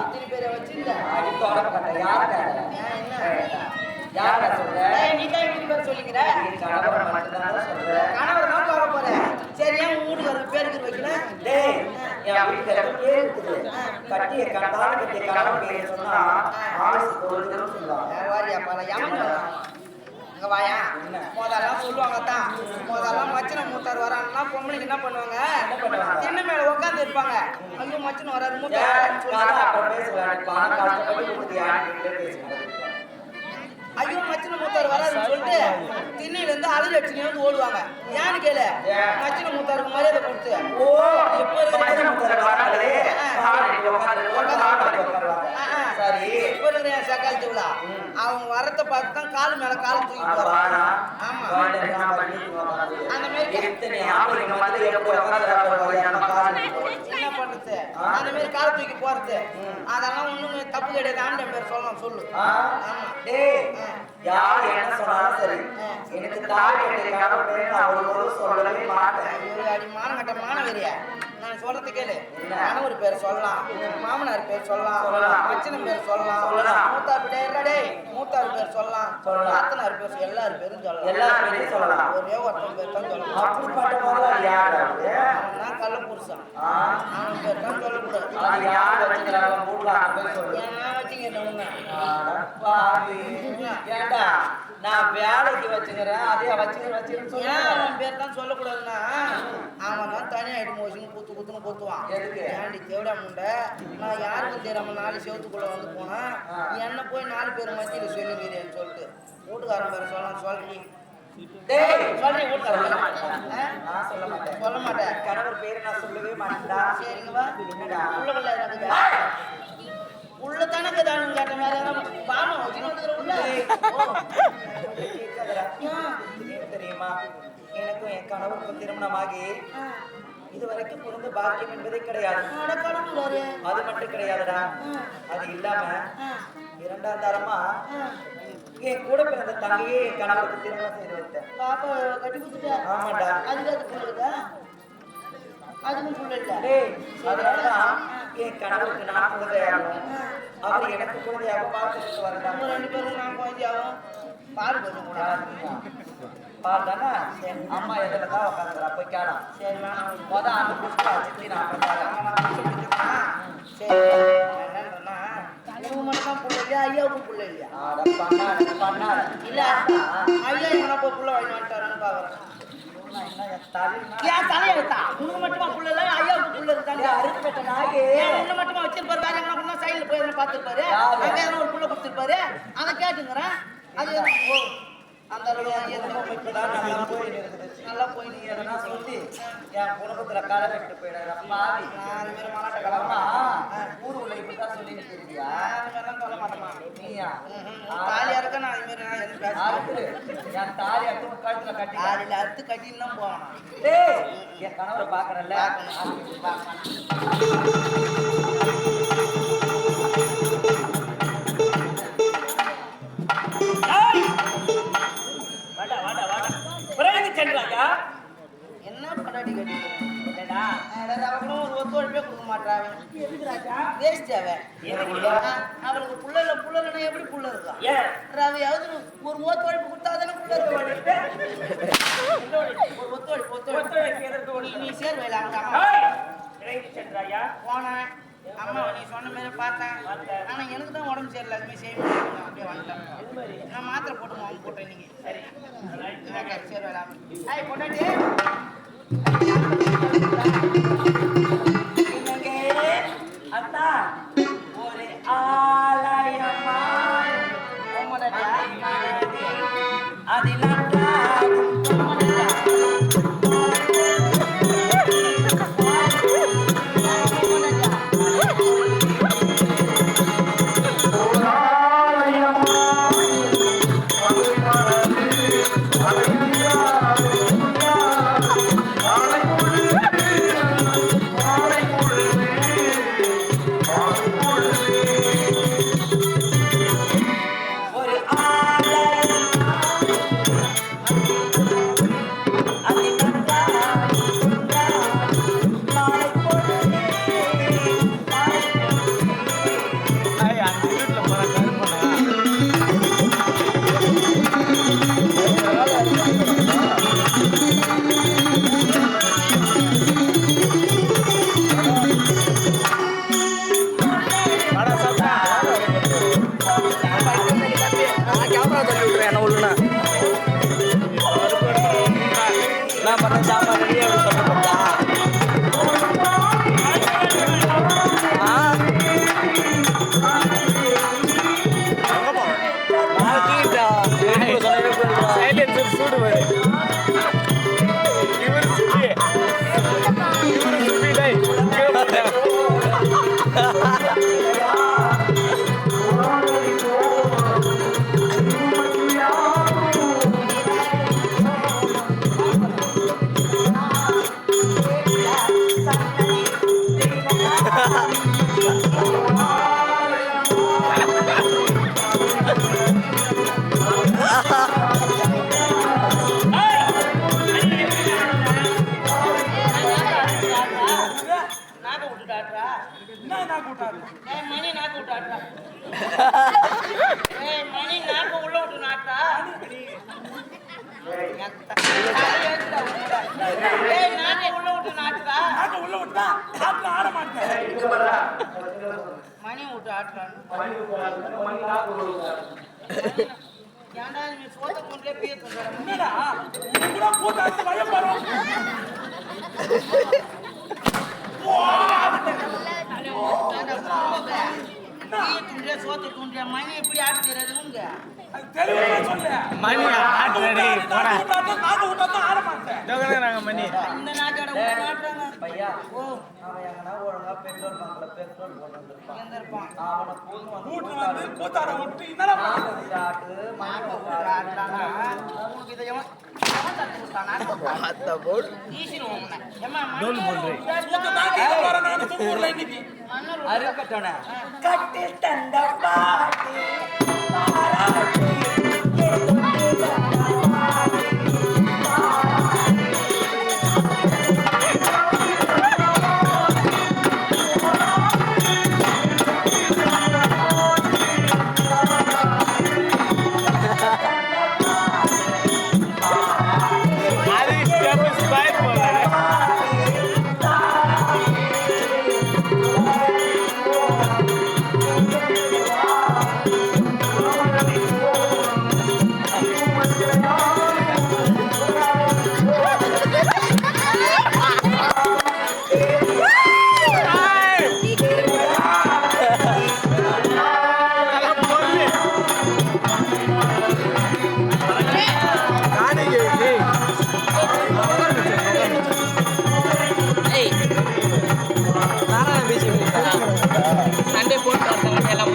இத்தனை பேரை வச்சிருந்த அடிக்க உடம்பட்ட யாருடா என்ன யாரா சொல்ற நீ தான் இத்தனை பேர் சொல்லிக்கிற கணவர் மட்டும்தான் சொல்ற கணவர் தான் பார்க்க போறேன் சரி ஏன் உன் வீட்டுக்கு பேருக்கு வைக்கல டேய் என் வீட்டுல பேர் இருக்குது கட்டிய கண்டாலும் கட்டிய கணவன் பேர் சொன்னா ஆயுசு போகுதுன்னு சொல்லுவாங்க வாரியா பால யாமன் அங்க வாயா மோதெல்லாம் சொல்லுவாங்க தான் மோதெல்லாம் மச்சனை மூத்தார் வரான்னா பொம்பளைக்கு என்ன பண்ணுவாங்க சின்ன மேல உட்காந்து இருப்பாங்க ஐயோ மச்சனை வராது மூத்தார் ஐயோ மச்சனை மூத்தார் வராதுன்னு சொல்லிட்டு திண்ணையில இருந்து அழுது அடிச்சுன்னு வந்து ஓடுவாங்க ஏன்னு கேளு மச்சனை மூத்தாருக்கு மரியாதை கொடுத்து சக்கால் திருவிழா அவங்க வரத்தை பார்த்து தான் காலு மேல கால் தூக்கி போறாங்க ஆமா அந்த மாதிரி என்ன பண்றது அந்த மாதிரி கால் தூக்கி போறது அதெல்லாம் ஒண்ணும் தப்பு கிடையாது ஆண்ட பேர் சொல்லலாம் சொல்லு யார் என்ன சொன்னாலும் சரி எனக்கு தாய் சொல்லவே மாட்டேன் அடி மானகட்ட மானவரியா நான் சொல்றது கேளு கணவர் பேர் சொல்லலாம் மாமனார் பேர் சொல்லலாம் மச்சனை பேர் சொல்லலாம் மூத்தார் பேர் மூத்தார் பேர் சொல்லலாம் அத்தனார் பேர் எல்லாரும் பேரும் சொல்லலாம் ஒரே ஒருத்தன் பேர் தான் சொல்லலாம் அவன் கள்ள புருஷன் அவன் பேர் தான் சொல்லக்கூடாது நான் வேலைக்கு வச்சுக்கிறேன் அதே வச்சுக்கிறேன் பேர் தான் சொல்லக்கூடாதுன்னா அவன் தான் தனியாயிட்டு மோசின்னு குத்துன்னு குத்துவான் ஏன்டி தேவிடா முண்டை நான் யாருக்கும் தெரியாம 4 செவத்துக்குள்ள வந்து போனேன் என்ன போய் 4 பேர் மத்தியில் சொல்லுங்கிறேன்னு சொல்லிட்டு வீட்டுக்காரன் பேர் சொல்லலாம் சொல்றீங்க சொல்ல மாட்டேன் கணவர் பேரு நான் சொல்லவே மாட்டேன்டா சரிங்கவா உள்ளவல்ல உள்ள தனக்கு தான் கேட்ட மாதிரி பாமா உள்ள தெரியுமா எனக்கும் என் கணவருக்கும் திருமணமாகி இதுவரைக்கும் பிறந்த பாக்கியம் என்பதே கிடையாது அது மட்டும் கிடையாதுடா அது இல்லாம 2ஆம் தரமா என் கூட பிறந்த தங்கையே என் கணவருக்கு திருமணம் செய்து வைத்தேன் பாப்பா கட்டி கொடுத்துட்டேன் ஆமாண்டா அதுக்கும் புள்ள அதனாலதான் என் கணவருக்கு நான் குழந்தையாகும் அவர் எனக்கு குழந்தையாகவும் பார்த்துட்டு வரலாம் 2 பேரும் நான் குழந்தையாகும் பால் கொஞ்சம் கூட பால் தானே அம்மா எதில் தான் உட்காந்துறா போய் கேளாம் சரி அந்த புஷ்பா சித்தி நான் சரி என்னன்னா உனக்கு மட்டும் தான் புள்ள இல்லையா ஐயாவுக்கும் புள்ள இல்லையா பண்ணாரு இல்ல ஐயா என்ன போய் புள்ள வாங்கி வந்துட்டாரான்னு பாக்குறேன் தலையெழுத்தா உனக்கு மட்டுமா புள்ள இல்ல ஐயாவுக்கு புள்ள இருக்காங்க அறுக்கு பெற்ற நாயே உன்னை மட்டுமா வச்சிருப்பாரு வேற எங்கன்னா சைடுல போய் எதனா பாத்துருப்பாரு அங்க எதனா ஒரு புள்ள கொடுத்துருப்பாரு அதை கேட்டுங்கிறேன் அது அந்த இப்பதான் நல்லா போய் நீ எதனா சொல்லி என் குடும்பத்துல களை விட்டு போயிடுற பாவி மாட்ட கலமா ஊர் உள்ள இப்படிதான் சொல்லிட்டு இருக்கியா சொல்ல மாட்டேமா நீயா தாலியா இருக்க நான் இது மாதிரி என் தாலி அறுத்து கழுத்துல கட்டி தாலியில அறுத்து கட்டின்னு தான் போவான் என் கணவரை பாக்குறேன்ல என்ன படாடி கட்டி அவனும் ஒரு ஒத்துழைப்பே கொடுக்க மாட்டான் வேஸ்ட் அவனுக்கு புள்ளனா எப்படி புள்ள இருக்கான் ரவையாவது ஒரு ஒத்துழைப்பு கொடுத்தாதானே புள்ள இருக்க ஒரு ஒத்துழைப்பு நீ சேர்வையில போனேன் அம்மா நீ சொன்ன மாதிரி பார்த்தேன் ஆனா எனக்கு தான் உடம்பு சரியில்லை அதுமே செய்ய முடியும் அப்படியே வந்துட்டேன் நான் மாத்திரை போட்டு அவங்க போட்டேன் நீங்க சரி சரி வேலை போட்டாட்டி அத்தா ஒரு ஆலயமா அதில் Thank you. நான் கூட்டாது மணி நாக்கு விட்டு ஆட்டா. மணி நாக்கு உள்ள விட்டு நாட்டா. நாக்கு உள்ள விட்டு நாட்டுதா. நாக்கு உள்ள விட்டா நாக்கு ஆட மாட்டேன். மணி விட்டு ஆட்டுறான்னு. ஏன்டா நீ சோத்த கொண்டே பீய தந்துடுற. என்னடா கூட கூட்டாது பயம் வரும். சோத்து தூண்டியா மணி எப்படி ஆட்டு தெரியாது உங்க தெளிவா சொல்லு. மணி ஆட்டுறடி போடா. நாக்கு விட்டா ஆட மாட்டேன். ஜோகனாங்க மணி. இந்த நாட்டோட ஊர் நாட்டுறாங்க. பையா ஓ அவன் எங்கன்னா ஒழுங்கா பெட்ரோல் பங்க்ல பெட்ரோல் போட்டு வந்திருப்பான். எங்க இருப்பான்? அவனை கூட்டு கூட்டு வந்து கூத்தாட விட்டு என்னடா பண்ணுறது? ஆட்டு நாக்கு விட்டு ஆட்டுறானா? உனக்கு இதை எவன் தட்டு கொடுத்தானா? ஈசிடுவோம் உன்னை. ஏம்மா, மணி கூத்த தாண்டி வர நான் தூங்கூர்ல இன்னைக்கு. மணல் அருக்கட்டோன கட்டில் தந்த பாட்டி பாராட்டி அது ஸ்டெப் ஸ்பைட் போல. சண்டே போட்டு எல்லாம்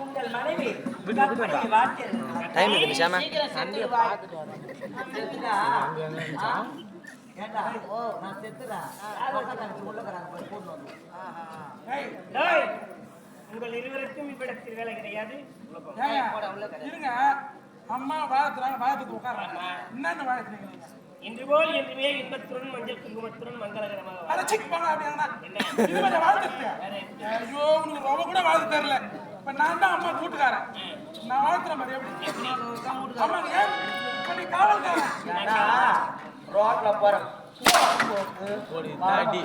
உங்கள் மனைவி கற்பனை வார்த்தை டைம் இருக்கு நிஷாமா. சீக்கிரம் செத்துட்டு வா. ஏண்டா ஓ நான் செத்துறேன் உள்ளக்கறாங்க போய் கூட்டு வந்து ஏய், உங்கள் இருவருக்கும் இவ்விடத்தில் வேலை கிடையாது. ஏங்க, இருங்க. அம்மா வாழ்த்துறாங்க, வாழ்த்துக்கு உட்கார்றாங்க. என்னன்னு வாழ்த்துறீங்க நீங்க? இன்று போல் என்றுமே இன்பத்துடன் மஞ்சள் குங்குமத்துடன் மங்களகரமாக வாழ. அட சிக் போங்க அப்படின்னா. இது கொஞ்சம் வாழ்த்துட்டு. ஐயோ, உனக்கு ரொம்ப கூட வாழ்த்து தெரியல. இப்ப நான் தான் அம்மா கூட்டுக்காரன். நான் வாழ்த்துற மாதிரி எப்படி? அம்மா ஏன்? இப்ப நீ காவல்காரன். ஏண்டா ரோட்ல போறேன் போடி தாடி.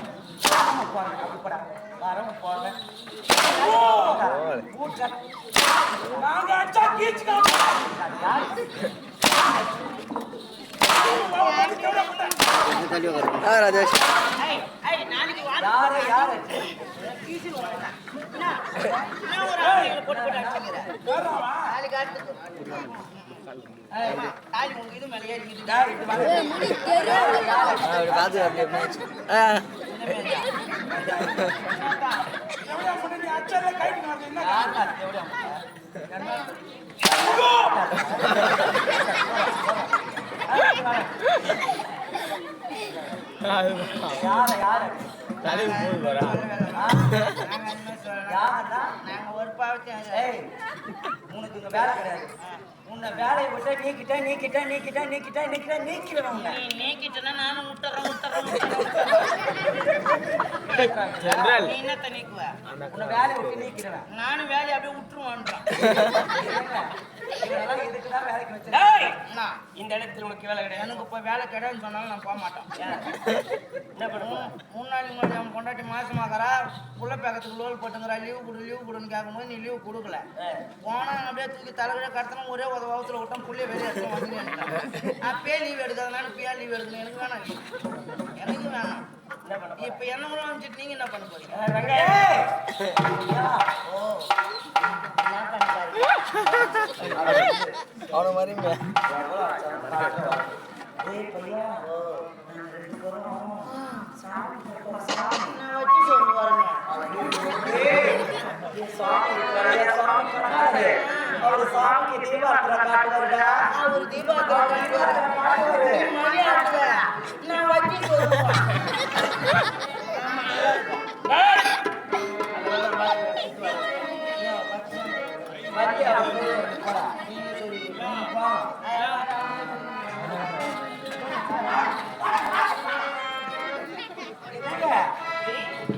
வரவும் போறேன் நாங்க அடிச்சா கீச்சுக்காம. ராஜேஷ் நாளைக்கு வா. யாரு யாரு ஈசிடுவோம் உன்னை. என்ன? என்ன ஒரு ஆளுங்களை போட்டு போட்டு அடிச்சுக்கிற? வேறாவா? நாளைக்கு அடுத்து. ஏம்மா, தாலி உங்க இது மேல ஏறிக்கிட்டு. ராஜு அப்படியே மேட்ச். எவ்வளவு பண்ணி நீ அச்சால கைட்டு வரது என்ன? யாருடா எவ்வளவு யாரு யாரு தலைக்கு போது வரா. நாங்க என்ன சொல்லலாம்? யாருடா நாங்க ஒரு பாவத்தை ஏய் உனக்கு இங்க வேலை கிடையாது உன்னை வேலையை விட்டு நீக்கிடுவேன் உன்னை நீ நீக்கிட்டனா நானும் விட்டுறேன். ஜெனரல் நீ என்னத்த நீக்குவ? உன்னை வேலையை விட்டு நீக்கிடுவேன் நானும் வேலையை அப்படியே விட்டுருவான்றான். இவனெல்லாம் இதுக்குதான் வேலைக்கு வச்சு ஏய், என்ன? இந்த இடத்தில் உனக்கு வேலை கிடையாது. எனக்கு இப்போ வேலை கிடையாதுன்னு சொன்னாலும் நான் போக மாட்டேன். என்ன பண்ணுவோம்? முன்னாடி அவன் கொண்டாட்டி மாசமாகறா புள்ள பேக்கத்துக்கு லோல் போட்டுங்கிறா லீவ் கொடுன்னு கேட்கும்போது நீ லீவ் கொடுக்கல. போனா அப்படியே தூக்கி தலைவரே கடத்தணும் ஒரே உதவத்தில் விட்டோம் புள்ளிய வெளியே எடுத்து வந்து அப்பயே லீவ் எடுக்காதனால இப்பயா லீவ் எடுக்கணும். எனக்கு வேணாம் எனக்கு வேணாம். இப்போ என்ன கூட வந்துட்டு நீங்க என்ன பண்ண போறீங்க? ஓ என்ன பண்ணிட்டாரு? அவனை மாதிரி நான் வச்சு சொல்லுவாருங்க. அவரு சாமிக்கு தீபாவளி காட்டுவாருடா அவர் தீபாவளி மணி ஆகுது. நான் வச்சு சொல்லுவேன். வந்து அவரு போடா. என்னங்க?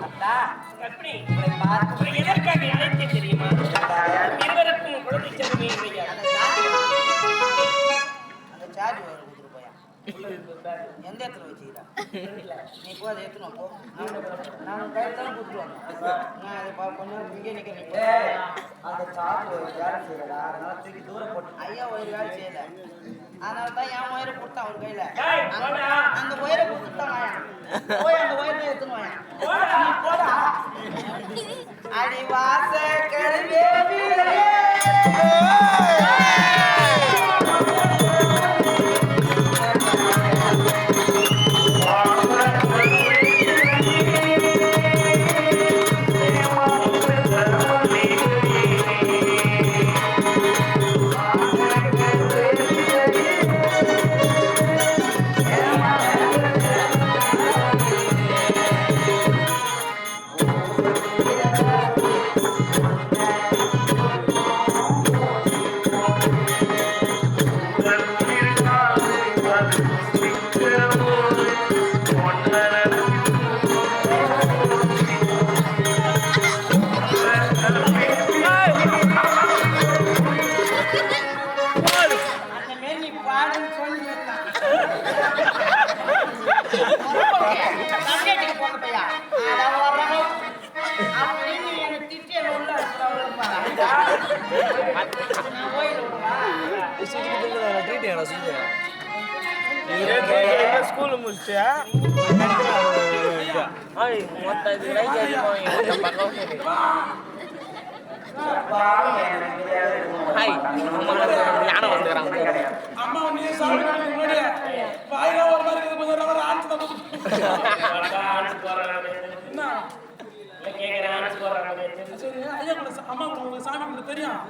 அத்தா கற்பனை உங்களை பார்த்து உங்களை எதற்காக அழைத்தேன் தெரியுமா? இருவருக்கும் குழந்தை செல்வமே இல்லையா? அந்த சார்ஜ் வேறு கொடுத்துட்டு போயா எந்த இடத்துல வச்சுக்கிறா நீ போ அதை எடுத்துன்னு போ நான் கையில் தானே கொடுத்துருவாங்க நான் அதை கொஞ்சம் இங்கே நிற்கிறேன் ஏய், அந்த சாப்பிடு வேலை செய்யறடா அதனால தூக்கி தூரம் போட்டு ஐயா ஒரு வேலை செய்யல அதனால தான் என் ஒயரை கொடுத்தான் அவர் கையில டேய், போடா. அந்த ஒயரை கொடுத்துட்டான் ஆயா போய் அந்த ஒயரை எடுத்துன்னு வாயா நீ போடா அடி வாச கருவே அந்த மாரி நீ பாடுன்னு சொல்லி சப்ஜெக்ட்டுக்கு போங்க பையா அதான் வர்றாங்க அப்படின்னு எனக்கு திட்டி என்ன உள்ள நான் கோயில் ஸ்கூல் முடிச்சியா மொத்த இது யானை வந்துக்கிறாங்க அம்மா நீ சாப்பிட்டு முன்னாடி வாயில ஒரு மாதிரி இருக்குது கொஞ்சம் நேரம் ஆன்ஸ் தான் ஆன்ஸ் போறாங்க. என்ன நான் கேக்குறேன், ஆன்ஸ் போறாங்க. சரி ஐயா கூட அம்மா கூட உங்களுக்கு சாமி கூட தெரியும்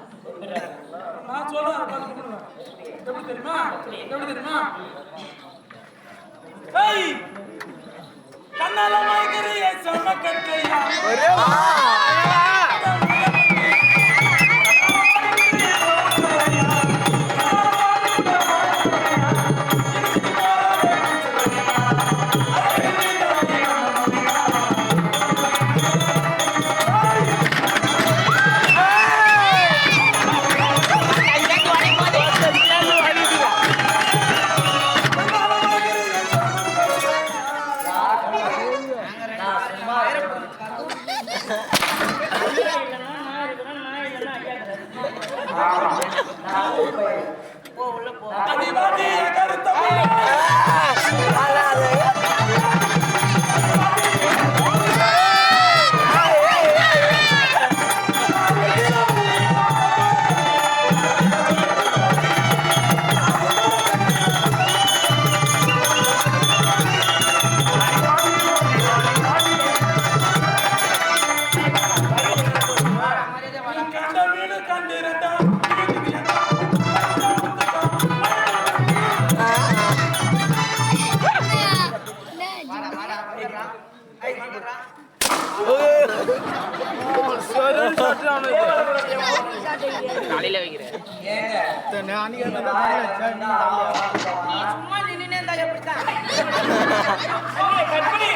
நான் சொல்லுவேன் அதை பார்த்து கும்பிடுங்க. எப்படி தெரியுமா எப்படி தெரியுமா ஏய் கண்ணால மயக்கிறிய செம்ம கட்டையா போ உள்ள போ அடிவாடி கருத்த கண்ட வீடு கண்டிருந்தான் காலையில வைக்கிறேன் ஏங்க சும்மா நின்னுனே இருந்தா எப்படித்தான் கற்பனை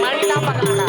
மணிலாம் பார்க்கலாம்டா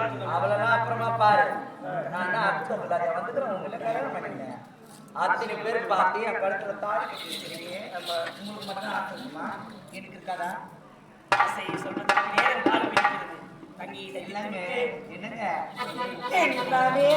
பார்த்துக்கணும். அவளெல்லாம் அப்புறமா பாரு. நான் தான் அர்த்தம் இல்லாத வந்துட்டு உங்களை கல்யாணம் பண்ணிக்கிறேன். அத்தனை பேர் பார்த்து என் கழுத்துல தாலி கட்டி வச்சிருக்கீங்க. நம்ம உங்களுக்கு மட்டும் ஆசை இருக்குமா? எனக்கு இருக்காதா? ஆசை சொல்றதுக்கு நேரம் காலம் இருக்கிறது. தங்கி இதை எல்லாமே எல்லாமே என்னங்க எல்லாமே